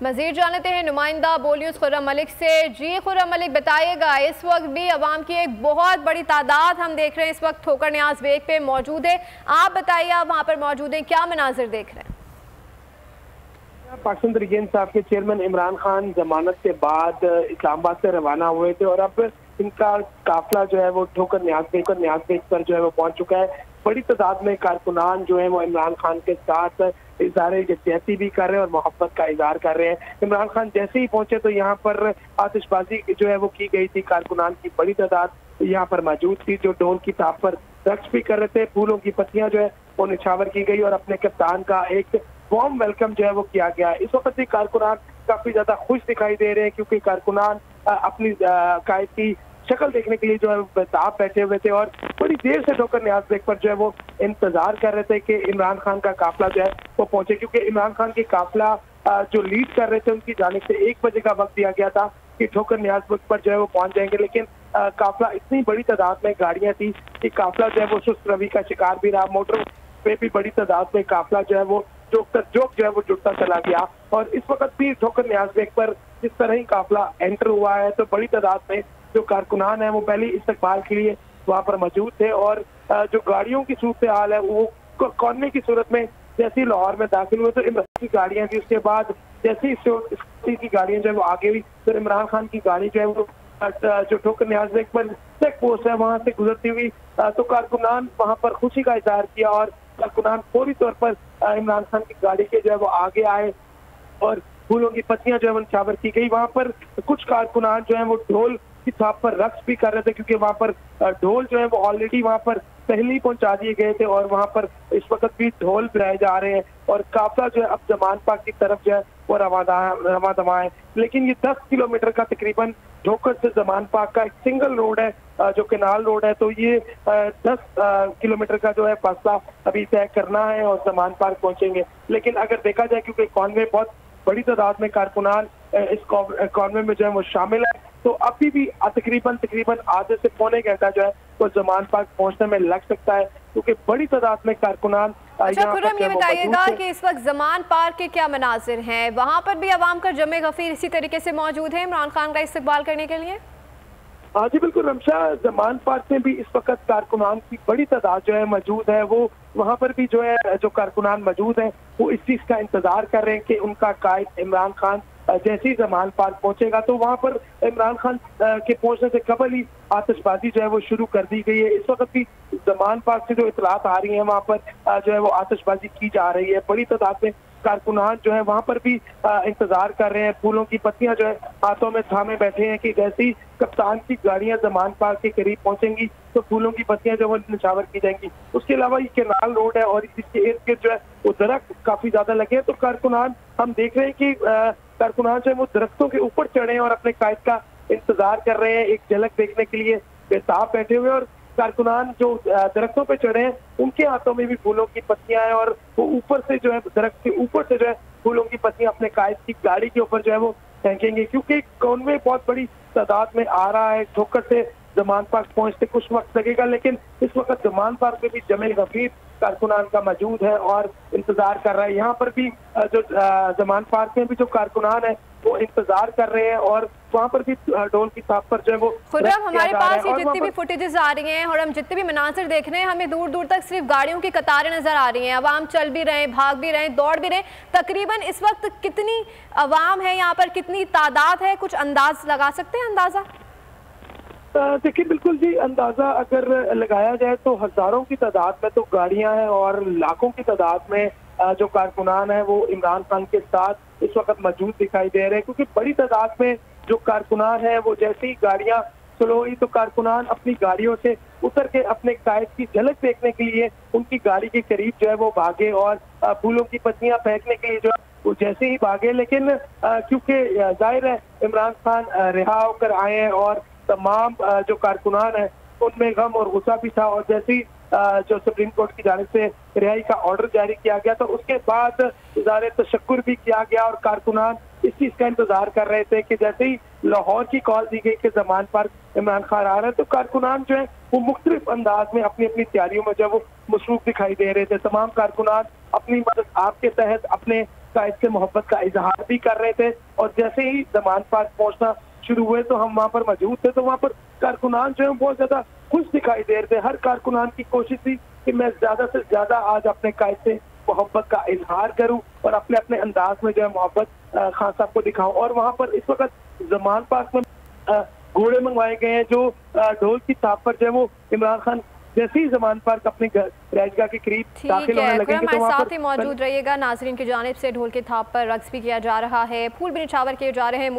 मजीद जानते हैं नुमाइंदा बोलियूज खुर्रम मलिक से। जी खुर्रम मलिक, बताइएगा, इस वक्त भी अवाम की एक बहुत बड़ी तादाद हम देख रहे हैं इस वक्त ठोकर न्याज बेग पे मौजूद है। आप बताइए, आप वहाँ पर मौजूद हैं, क्या मनाजिर देख रहे हैं? पाकिस्तान तहरीक साहब के चेयरमैन इमरान खान जमानत के बाद इस्लामाबाद से रवाना हुए थे और अब इनका काफिला जो है वो ठोकर न्याज बेग पर जो है वो पहुंच चुका है। बड़ी तादाद में कारकुनान जो है वो इमरान खान के साथ इज़हार यकजहती भी कर रहे हैं और मोहब्बत का इजहार कर रहे हैं। इमरान खान जैसे ही पहुंचे तो यहाँ पर आतिशबाजी जो है वो की गई थी। कारकुनान की बड़ी तादाद यहाँ पर मौजूद थी जो ढोल की ताप पर रक्स भी कर रहे थे। फूलों की पत्तियां जो है वो निछावर की गई और अपने कप्तान का एक वार्म वेलकम जो है वो किया गया। इस वक्त भी कारकुनान काफी ज्यादा खुश दिखाई दे रहे हैं क्योंकि कारकुनान अपनी कायद की शक्ल देखने के लिए जो है बेताब बैठे हुए थे और बड़ी देर से ठोकर न्याज बेग पर जो है वो इंतजार कर रहे थे कि इमरान खान का काफिला जो है वो पहुंचे, क्योंकि इमरान खान की काफिला जो लीड कर रहे थे उनकी जानिब से 1 बजे का वक्त दिया गया था कि ठोकर न्याज बेग पर जो है वो पहुंच जाएंगे, लेकिन काफिला इतनी बड़ी तादाद में गाड़ियां थी कि काफिला जो है वो सुस्त रवि का शिकार भी रहा। मोटर पे भी बड़ी तादाद में काफिला जो है वो जोक जो है वो जुड़ता चला गया और इस वक्त भी ठोकर न्याज बेग पर जिस तरह ही काफिला एंटर हुआ है तो बड़ी तादाद में जो कारकुनान है वो पहले इस्तकबाल के लिए वहाँ पर मौजूद थे और जो गाड़ियों की सूरत हाल है वो कौनने की सूरत में जैसे ही लाहौर में दाखिल हुए तो इमरान की गाड़ियां थी, उसके बाद जैसे ही की गाड़ियां जो है वो आगे हुई तो इमरान खान की गाड़ी जो है वो जो ठोकर न्याज बेग पर चेक पोस्ट है वहाँ से गुजरती हुई तो कारकुनान वहाँ पर खुशी का इजहार किया और कारकुनान फौरी तौर पर इमरान खान की गाड़ी के जो है वो आगे आए और फूलों की पत्तियां जो है वो निछावर की गई। वहाँ पर कुछ कारकुनान जो है वो ढोल की थाप पर रक्स भी कर रहे थे क्योंकि वहाँ पर ढोल जो है वो ऑलरेडी वहाँ पर पहले ही पहुंचा दिए गए थे और वहाँ पर इस वक्त भी ढोल बजाए जा रहे हैं और काफिला जो है अब जमान पाक की तरफ जो है वो रवा दवा है। लेकिन ये 10 किलोमीटर का तकरीबन ठोकर से जमान पाक का एक सिंगल रोड है जो केनाल रोड है, तो ये 10 किलोमीटर का जो है फासला अभी तय करना है और जमान पाक पहुंचेंगे। लेकिन अगर देखा जाए क्योंकि कॉन्वे बहुत बड़ी तादाद में कारकुनान इस कॉन्वे में जो है वो शामिल है तो अभी भी तकरीबन आधे से पौने घंटा जो है वो जमान पाक पहुंचने में लग सकता है क्योंकि बड़ी तादाद में कारकुनान। अच्छा खुर्रम, ये बताइएगा कि इस वक्त जमान पार्क के क्या मनाजिर हैं? वहाँ पर भी अवाम का जमे गफीर इसी तरीके से मौजूद है इमरान खान का इस्तकबाल करने के लिए? हाँ जी बिल्कुल रमशा, जमान पार्क में भी इस वक्त कारकुनान की बड़ी तादाद जो है मौजूद है। वो वहाँ पर भी जो है जो कारकुनान मौजूद है वो इस चीज का इंतजार कर रहे हैं कि उनका कायद इमरान खान जैसे ही जमान पार्क पहुंचेगा तो वहाँ पर इमरान खान के पहुंचने से कबल ही आतिशबाजी जो है वो शुरू कर दी गई है। इस वक्त भी जमान पार्क से जो इतलात आ रही है वहाँ पर जो है वो आतिशबाजी की जा रही है। बड़ी तादाद में कारकुनान जो है वहाँ पर भी इंतजार कर रहे हैं। फूलों की पत्तियां जो है हाथों में थामे बैठे हैं कि जैसे ही कप्तान की गाड़ियां जमान पार्क के करीब पहुंचेंगी तो फूलों की पत्तियां जो है निछावर की जाएंगी। उसके अलावा ये केनाल रोड है और इसके इर्द गिर्द जो है वो दरख्त काफी ज्यादा लगे हैं तो कारकुनान हम देख रहे हैं कि कारकुनान जो है वो दरख्तों के ऊपर चढ़े और अपने कायद का इंतजार कर रहे हैं, एक झलक देखने के लिए बेताब बैठे हुए। और कारकुनान जो दरख्तों पे चढ़े हैं उनके हाथों में भी फूलों की पत्तियां हैं और वो ऊपर से जो है दरख्त के ऊपर से जो है फूलों की पत्तियां अपने कायद की गाड़ी के ऊपर जो है वो फेंकेंगे क्योंकि कॉन्वे बहुत बड़ी तादाद में आ रहा है। ठोकर से जमान पार्क पहुंचते कुछ वक्त लगेगा लेकिन इस वक्त जमान पार्क में भी जमे गफीर कारकुनान का मौजूद है और इंतजार कर रहा है। यहाँ पर भी जो जमान पार्क में भी जो कारकुनान है वो इंतजार कर रहे हैं और वहाँ पर भी ढोल की थाप पर जो है वो खुर्रम, हमारे पास ये जितनी भी फुटेजेस आ रही हैं और हम जितने भी मनाजिर देख रहे हैं हमें दूर दूर तक सिर्फ गाड़ियों की कतारें नजर आ रही हैं। अवाम चल भी रहे हैं, भाग भी रहे हैं, दौड़ भी रहे हैं। तकरीबन इस वक्त कितनी अवाम है यहाँ पर, कितनी तादाद है, कुछ अंदाज लगा सकते हैं? अंदाजा देखिए बिल्कुल जी, अंदाजा अगर लगाया जाए तो हजारों की तादाद में तो गाड़ियां हैं और लाखों की तादाद में जो कारकुनान है वो इमरान खान के साथ इस वक्त मौजूद दिखाई दे रहे हैं क्योंकि बड़ी तादाद में जो कारकुनान है वो जैसे ही गाड़ियां स्लो हुई तो कारकुनान अपनी गाड़ियों से उतर के अपने कायद की झलक देखने के लिए उनकी गाड़ी के करीब जो है वो भागे और फूलों की पत्तियां फेंकने के लिए जो है वो जैसे ही भागे। लेकिन क्योंकि जाहिर है इमरान खान रिहा होकर आए हैं और तमाम जो कारकुनान है उनमें गम और गुस्सा भी था और जैसे ही जो सुप्रीम कोर्ट की जानिब से रिहाई का ऑर्डर जारी किया गया तो उसके बाद इज़हार तशक्कुर भी किया गया और कारकुनान इस चीज का इंतजार कर रहे थे कि जैसे ही लाहौर की कॉल दी गई कि जमान पर इमरान खान आ रहे हैं तो कारकुनान जो है वो मुख्तलिफ अंदाज में अपनी अपनी तैयारियों में जो है वो मसरूफ दिखाई दे रहे थे। तमाम कारकुनान अपनी मदद आपके तहत अपने कायद से मोहब्बत का इजहार भी कर रहे थे। और जैसे ही जमान पार्क पहुंचना शुरू हुए तो हम वहाँ पर मौजूद थे, तो वहाँ पर कारकुनान जो है बहुत ज्यादा खुश दिखाई दे रहे थे। हर कारकुनान की कोशिश थी कि मैं ज्यादा से ज्यादा आज अपने कायद से मोहब्बत का इजहार करूं और अपने अपने अंदाज में जो है मोहब्बत खान साहब को दिखाऊं। और वहाँ पर इस वक्त जमान पार्क में घोड़े मंगवाए गए हैं जो ढोल की थाप पर जो है वो इमरान खान जैसे ही जमान पार्क अपने रैजगाह के करीब दाखिल होने लगेंगे तो वहाँ साथ ही मौजूद रहिएगा। नाजरीन की जानिब से ढोल के थाप पर रक्स भी किया जा रहा है, फूल भी निछावर किए जा रहे हैं।